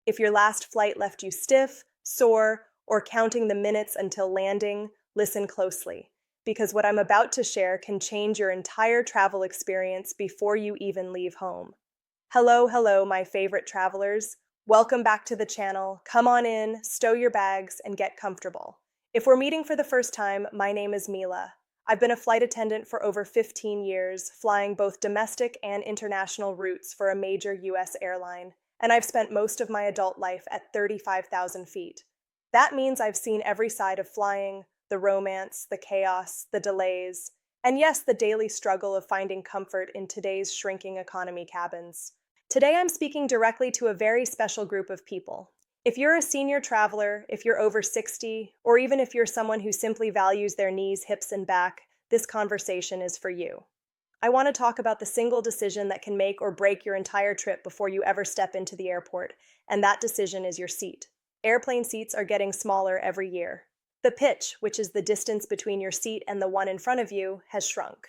If your last flight left you stiff, sore, or counting the minutes until landing, listen closely, because what I'm about to share can change your entire travel experience before you even leave home. Hello, my favorite travelers. Welcome back to the channel. Come on in, stow your bags, and get comfortable. If we're meeting for the first time, my name is Mila. I've been a flight attendant for over 15 years, flying both domestic and international routes for a major US airline, and I've spent most of my adult life at 35,000 feet. That means I've seen every side of flying, the romance, the chaos, the delays, and yes, the daily struggle of finding comfort in today's shrinking economy cabins. Today I'm speaking directly to a very special group of people. If you're a senior traveler, if you're over 60, or even if you're someone who simply values their knees, hips, and back, this conversation is for you. I want to talk about the single decision that can make or break your entire trip before you ever step into the airport, and that decision is your seat. Airplane seats are getting smaller every year. The pitch, which is the distance between your seat and the one in front of you, has shrunk.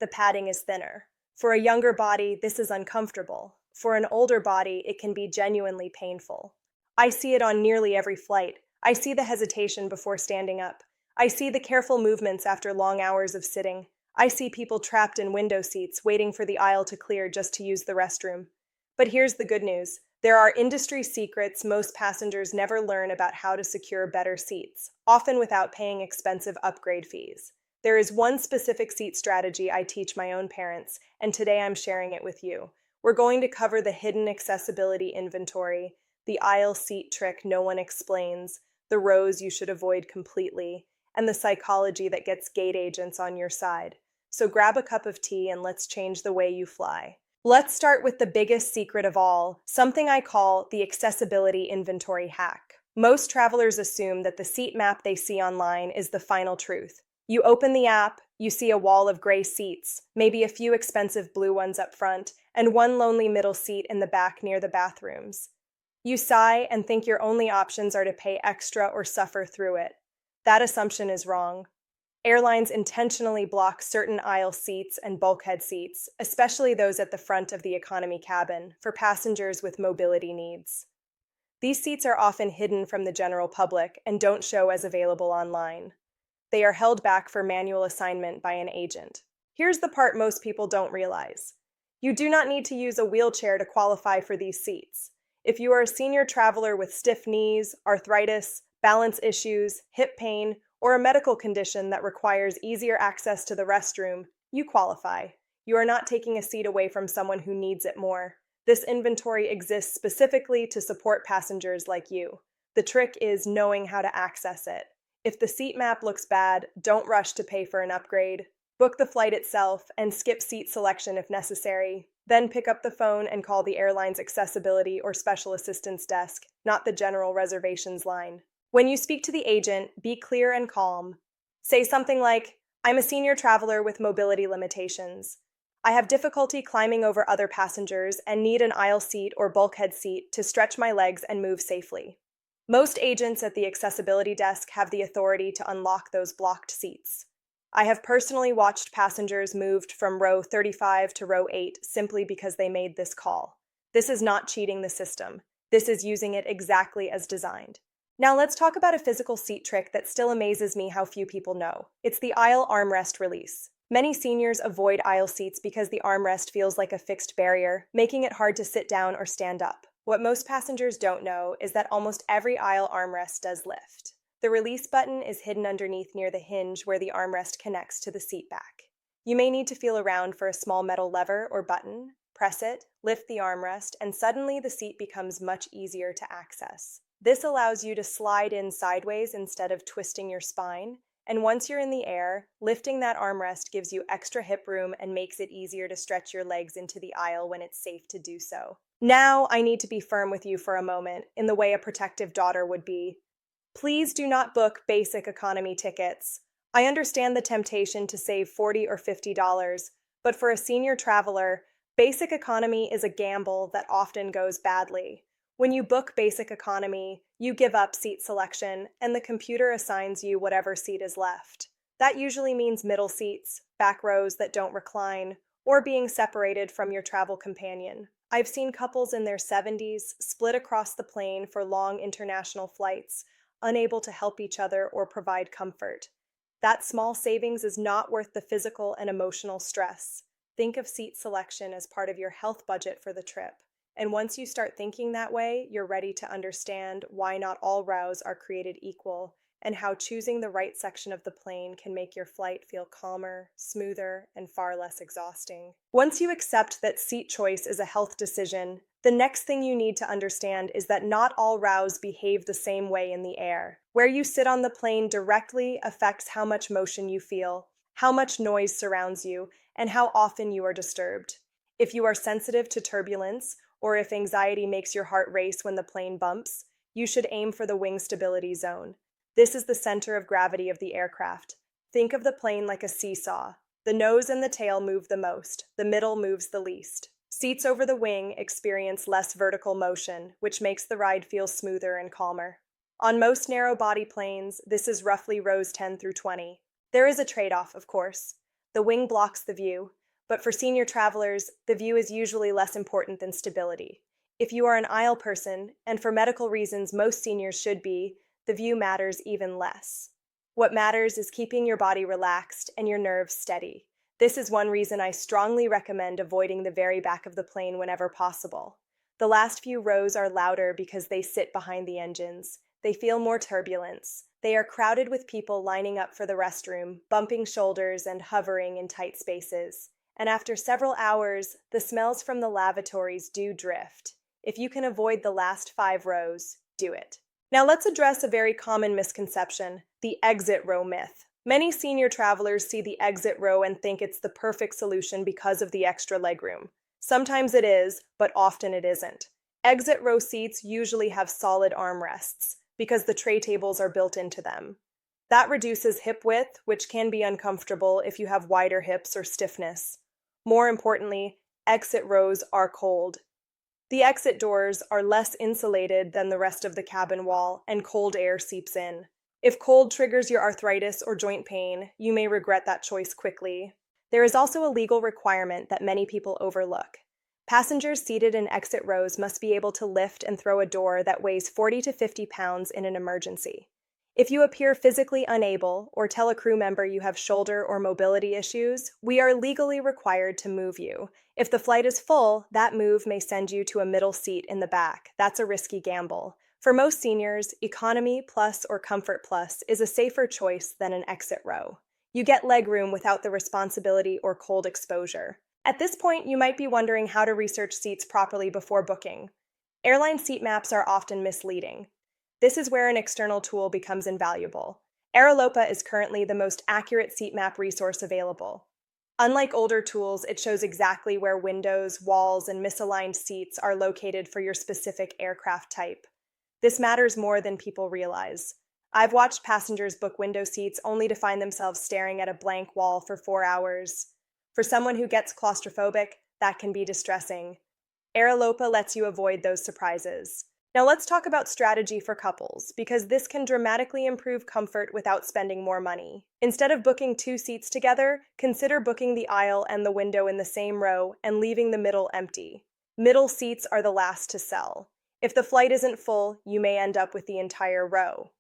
The padding is thinner. For a younger body, this is uncomfortable. For an older body, it can be genuinely painful. I see it on nearly every flight. I see the hesitation before standing up. I see the careful movements after long hours of sitting. I see people trapped in window seats, waiting for the aisle to clear just to use the restroom. But here's the good news. There are industry secrets most passengers never learn about how to secure better seats, often without paying expensive upgrade fees. There is one specific seat strategy I teach my own parents, and today I'm sharing it with you. We're going to cover the hidden accessibility inventory, the aisle seat trick no one explains, the rows you should avoid completely, and the psychology that gets gate agents on your side. So grab a cup of tea and let's change the way you fly. Let's start with the biggest secret of all, something I call the accessibility inventory hack. Most travelers assume that the seat map they see online is the final truth. You open the app, you see a wall of gray seats, maybe a few expensive blue ones up front, and one lonely middle seat in the back near the bathrooms. You sigh and think your only options are to pay extra or suffer through it. That assumption is wrong. Airlines intentionally block certain aisle seats and bulkhead seats, especially those at the front of the economy cabin, for passengers with mobility needs. These seats are often hidden from the general public and don't show as available online. They are held back for manual assignment by an agent. Here's the part most people don't realize. You do not need to use a wheelchair to qualify for these seats. If you are a senior traveler with stiff knees, arthritis, balance issues, hip pain, or a medical condition that requires easier access to the restroom, you qualify. You are not taking a seat away from someone who needs it more. This inventory exists specifically to support passengers like you. The trick is knowing how to access it. If the seat map looks bad, don't rush to pay for an upgrade. Book the flight itself and skip seat selection if necessary. Then pick up the phone and call the airline's accessibility or special assistance desk, not the general reservations line. When you speak to the agent, be clear and calm. Say something like, "I'm a senior traveler with mobility limitations. I have difficulty climbing over other passengers and need an aisle seat or bulkhead seat to stretch my legs and move safely." Most agents at the accessibility desk have the authority to unlock those blocked seats. I have personally watched passengers moved from row 35 to row 8 simply because they made this call. This is not cheating the system. This is using it exactly as designed. Now let's talk about a physical seat trick that still amazes me how few people know. It's the aisle armrest release. Many seniors avoid aisle seats because the armrest feels like a fixed barrier, making it hard to sit down or stand up. What most passengers don't know is that almost every aisle armrest does lift. The release button is hidden underneath near the hinge where the armrest connects to the seat back. You may need to feel around for a small metal lever or button, press it, lift the armrest, and suddenly the seat becomes much easier to access. This allows you to slide in sideways instead of twisting your spine, and once you're in the air, lifting that armrest gives you extra hip room and makes it easier to stretch your legs into the aisle when it's safe to do so. Now I need to be firm with you for a moment, in the way a protective daughter would be. Please do not book basic economy tickets. I understand the temptation to save $40 or $50, but for a senior traveler, basic economy is a gamble that often goes badly. When you book basic economy, you give up seat selection, and the computer assigns you whatever seat is left. That usually means middle seats, back rows that don't recline, or being separated from your travel companion. I've seen couples in their 70s split across the plane for long international flights, unable to help each other or provide comfort. That small savings is not worth the physical and emotional stress. Think of seat selection as part of your health budget for the trip. And once you start thinking that way, you're ready to understand why not all rows are created equal and how choosing the right section of the plane can make your flight feel calmer, smoother, and far less exhausting. Once you accept that seat choice is a health decision, the next thing you need to understand is that not all rows behave the same way in the air. Where you sit on the plane directly affects how much motion you feel, how much noise surrounds you, and how often you are disturbed. If you are sensitive to turbulence, or if anxiety makes your heart race when the plane bumps, you should aim for the wing stability zone. This is the center of gravity of the aircraft. Think of the plane like a seesaw. The nose and the tail move the most, the middle moves the least. Seats over the wing experience less vertical motion, which makes the ride feel smoother and calmer. On most narrow-body planes, this is roughly rows 10 through 20. There is a trade-off, of course. The wing blocks the view, but for senior travelers, the view is usually less important than stability. If you are an aisle person, and for medical reasons most seniors should be, the view matters even less. What matters is keeping your body relaxed and your nerves steady. This is one reason I strongly recommend avoiding the very back of the plane whenever possible. The last few rows are louder because they sit behind the engines. They feel more turbulence. They are crowded with people lining up for the restroom, bumping shoulders and hovering in tight spaces. And after several hours, the smells from the lavatories do drift. If you can avoid the last 5 rows, do it. Now let's address a very common misconception, the exit row myth. Many senior travelers see the exit row and think it's the perfect solution because of the extra legroom. Sometimes it is, but often it isn't. Exit row seats usually have solid armrests because the tray tables are built into them. That reduces hip width, which can be uncomfortable if you have wider hips or stiffness. More importantly, exit rows are cold. The exit doors are less insulated than the rest of the cabin wall, and cold air seeps in. If cold triggers your arthritis or joint pain, you may regret that choice quickly. There is also a legal requirement that many people overlook. Passengers seated in exit rows must be able to lift and throw a door that weighs 40 to 50 pounds in an emergency. If you appear physically unable or tell a crew member you have shoulder or mobility issues, we are legally required to move you. If the flight is full, that move may send you to a middle seat in the back. That's a risky gamble. For most seniors, Economy Plus or Comfort Plus is a safer choice than an exit row. You get legroom without the responsibility or cold exposure. At this point, you might be wondering how to research seats properly before booking. Airline seat maps are often misleading. This is where an external tool becomes invaluable. Airlopa is currently the most accurate seat map resource available. Unlike older tools, it shows exactly where windows, walls, and misaligned seats are located for your specific aircraft type. This matters more than people realize. I've watched passengers book window seats only to find themselves staring at a blank wall for 4 hours. For someone who gets claustrophobic, that can be distressing. Airlopa lets you avoid those surprises. Now let's talk about strategy for couples, because this can dramatically improve comfort without spending more money. Instead of booking 2 seats together, consider booking the aisle and the window in the same row and leaving the middle empty. Middle seats are the last to sell. If the flight isn't full, you may end up with the entire row.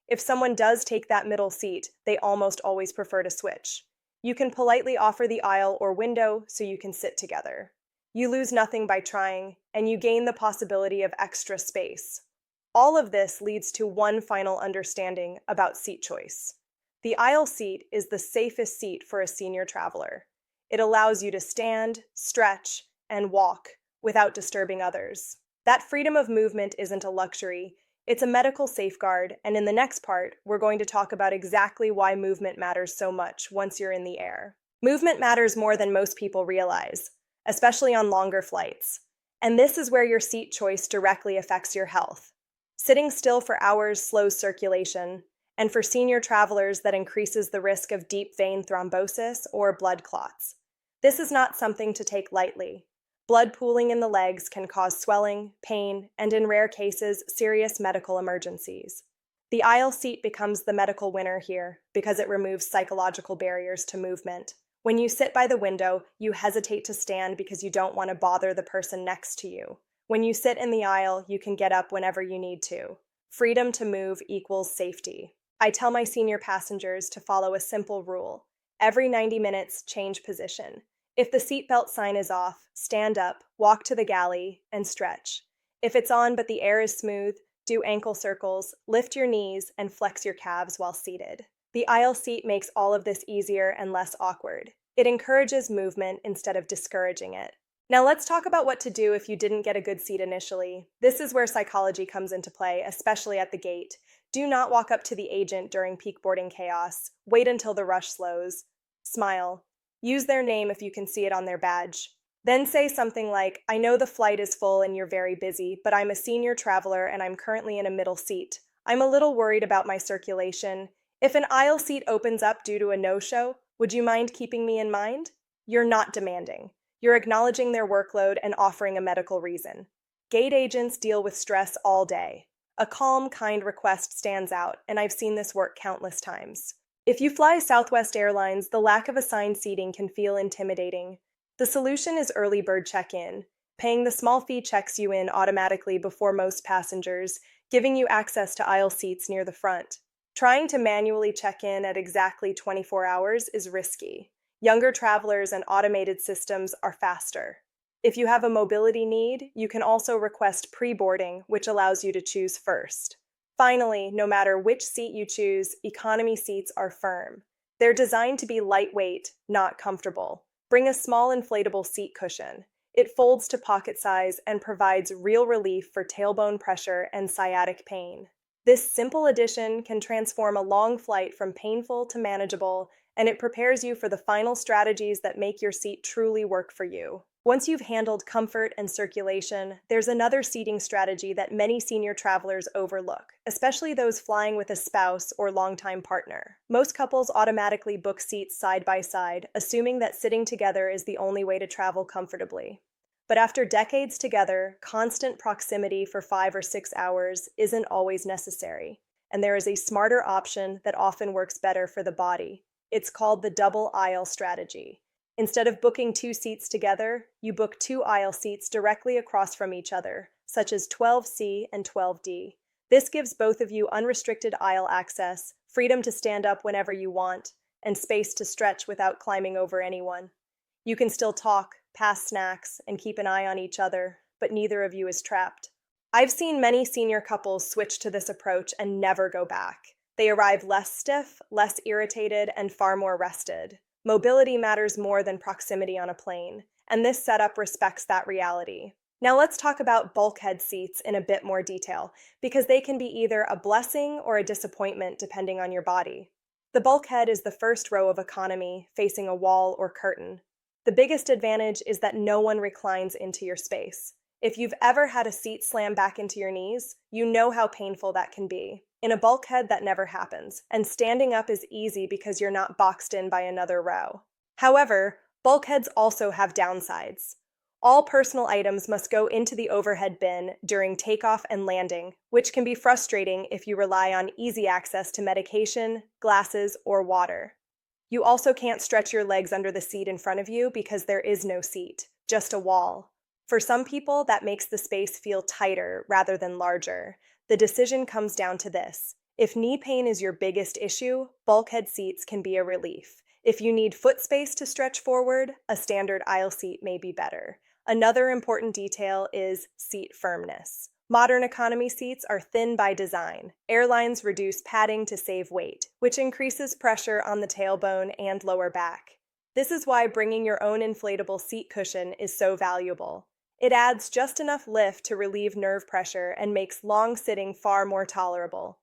If someone does take that middle seat, they almost always prefer to switch. You can politely offer the aisle or window so you can sit together. You lose nothing by trying, and you gain the possibility of extra space. All of this leads to one final understanding about seat choice. The aisle seat is the safest seat for a senior traveler. It allows you to stand, stretch, and walk without disturbing others. That freedom of movement isn't a luxury, it's a medical safeguard, and in the next part, we're going to talk about exactly why movement matters so much once you're in the air. Movement matters more than most people realize, especially on longer flights. And this is where your seat choice directly affects your health. Sitting still for hours slows circulation, and for senior travelers that increases the risk of deep vein thrombosis or blood clots. This is not something to take lightly. Blood pooling in the legs can cause swelling, pain, and in rare cases, serious medical emergencies. The aisle seat becomes the medical winner here because it removes psychological barriers to movement. When you sit by the window, you hesitate to stand because you don't want to bother the person next to you. When you sit in the aisle, you can get up whenever you need to. Freedom to move equals safety. I tell my senior passengers to follow a simple rule. Every 90 minutes, change position. If the seatbelt sign is off, stand up, walk to the galley, and stretch. If it's on but the air is smooth, do ankle circles, lift your knees, and flex your calves while seated. The aisle seat makes all of this easier and less awkward. It encourages movement instead of discouraging it. Now let's talk about what to do if you didn't get a good seat initially. This is where psychology comes into play, especially at the gate. Do not walk up to the agent during peak boarding chaos. Wait until the rush slows. Smile. Use their name if you can see it on their badge. Then say something like, "I know the flight is full and you're very busy, but I'm a senior traveler and I'm currently in a middle seat. I'm a little worried about my circulation. If an aisle seat opens up due to a no-show, would you mind keeping me in mind?" You're not demanding. You're acknowledging their workload and offering a medical reason. Gate agents deal with stress all day. A calm, kind request stands out, and I've seen this work countless times. If you fly Southwest Airlines, the lack of assigned seating can feel intimidating. The solution is early bird check-in. Paying the small fee checks you in automatically before most passengers, giving you access to aisle seats near the front. Trying to manually check in at exactly 24 hours is risky. Younger travelers and automated systems are faster. If you have a mobility need, you can also request pre-boarding, which allows you to choose first. Finally, no matter which seat you choose, economy seats are firm. They're designed to be lightweight, not comfortable. Bring a small inflatable seat cushion. It folds to pocket size and provides real relief for tailbone pressure and sciatic pain. This simple addition can transform a long flight from painful to manageable, and it prepares you for the final strategies that make your seat truly work for you. Once you've handled comfort and circulation, there's another seating strategy that many senior travelers overlook, especially those flying with a spouse or longtime partner. Most couples automatically book seats side by side, assuming that sitting together is the only way to travel comfortably. But after decades together, constant proximity for 5 or 6 hours isn't always necessary, and there is a smarter option that often works better for the body. It's called the double aisle strategy. Instead of booking 2 seats together, you book 2 aisle seats directly across from each other, such as 12C and 12D. This gives both of you unrestricted aisle access, freedom to stand up whenever you want, and space to stretch without climbing over anyone. You can still talk, pass snacks, and keep an eye on each other, but neither of you is trapped. I've seen many senior couples switch to this approach and never go back. They arrive less stiff, less irritated, and far more rested. Mobility matters more than proximity on a plane, and this setup respects that reality. Now let's talk about bulkhead seats in a bit more detail, because they can be either a blessing or a disappointment depending on your body. The bulkhead is the first row of economy, facing a wall or curtain. The biggest advantage is that no one reclines into your space. If you've ever had a seat slam back into your knees, you know how painful that can be. In a bulkhead, that never happens, and standing up is easy because you're not boxed in by another row. However, bulkheads also have downsides. All personal items must go into the overhead bin during takeoff and landing, which can be frustrating if you rely on easy access to medication, glasses, or water. You also can't stretch your legs under the seat in front of you because there is no seat, just a wall. For some people, that makes the space feel tighter rather than larger. The decision comes down to this. If knee pain is your biggest issue, bulkhead seats can be a relief. If you need foot space to stretch forward, a standard aisle seat may be better. Another important detail is seat firmness. Modern economy seats are thin by design. Airlines reduce padding to save weight, which increases pressure on the tailbone and lower back. This is why bringing your own inflatable seat cushion is so valuable. It adds just enough lift to relieve nerve pressure and makes long sitting far more tolerable.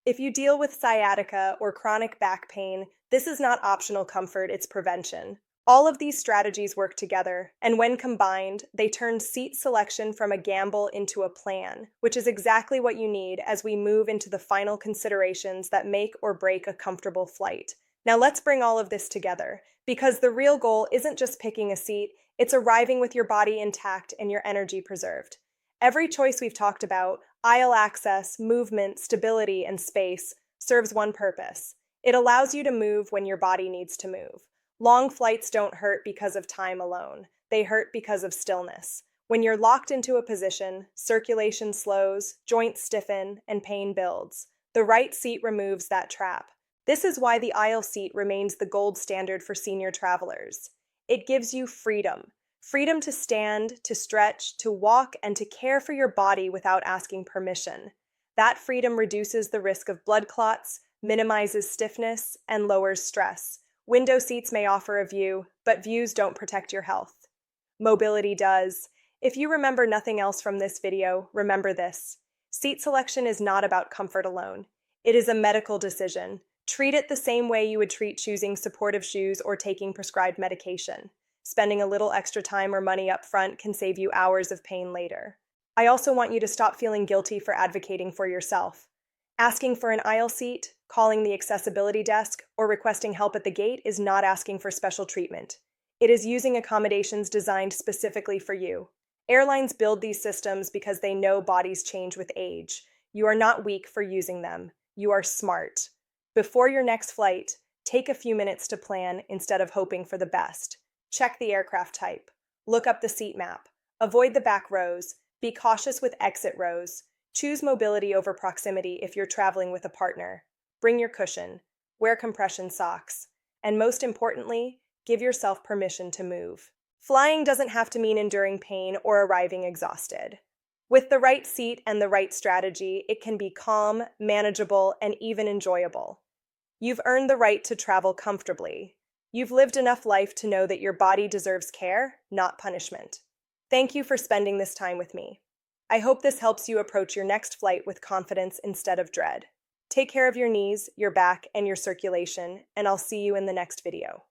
If you deal with sciatica or chronic back pain, this is not optional comfort, it's prevention. All of these strategies work together, and when combined, they turn seat selection from a gamble into a plan, which is exactly what you need as we move into the final considerations that make or break a comfortable flight. Now let's bring all of this together, because the real goal isn't just picking a seat, it's arriving with your body intact and your energy preserved. Every choice we've talked about, aisle access, movement, stability, and space, serves one purpose. It allows you to move when your body needs to move. Long flights don't hurt because of time alone. They hurt because of stillness. When you're locked into a position, circulation slows, joints stiffen, and pain builds. The right seat removes that trap. This is why the aisle seat remains the gold standard for senior travelers. It gives you freedom. Freedom to stand, to stretch, to walk, and to care for your body without asking permission. That freedom reduces the risk of blood clots, minimizes stiffness, and lowers stress. Window seats may offer a view, but views don't protect your health. Mobility does. If you remember nothing else from this video, remember this. Seat selection is not about comfort alone. It is a medical decision. Treat it the same way you would treat choosing supportive shoes or taking prescribed medication. Spending a little extra time or money up front can save you hours of pain later. I also want you to stop feeling guilty for advocating for yourself. Asking for an aisle seat, calling the accessibility desk, or requesting help at the gate is not asking for special treatment. It is using accommodations designed specifically for you. Airlines build these systems because they know bodies change with age. You are not weak for using them. You are smart. Before your next flight, take a few minutes to plan instead of hoping for the best. Check the aircraft type. Look up the seat map. Avoid the back rows. Be cautious with exit rows. Choose mobility over proximity if you're traveling with a partner. Bring your cushion. Wear compression socks. And most importantly, give yourself permission to move. Flying doesn't have to mean enduring pain or arriving exhausted. With the right seat and the right strategy, it can be calm, manageable, and even enjoyable. You've earned the right to travel comfortably. You've lived enough life to know that your body deserves care, not punishment. Thank you for spending this time with me. I hope this helps you approach your next flight with confidence instead of dread. Take care of your knees, your back, and your circulation, and I'll see you in the next video.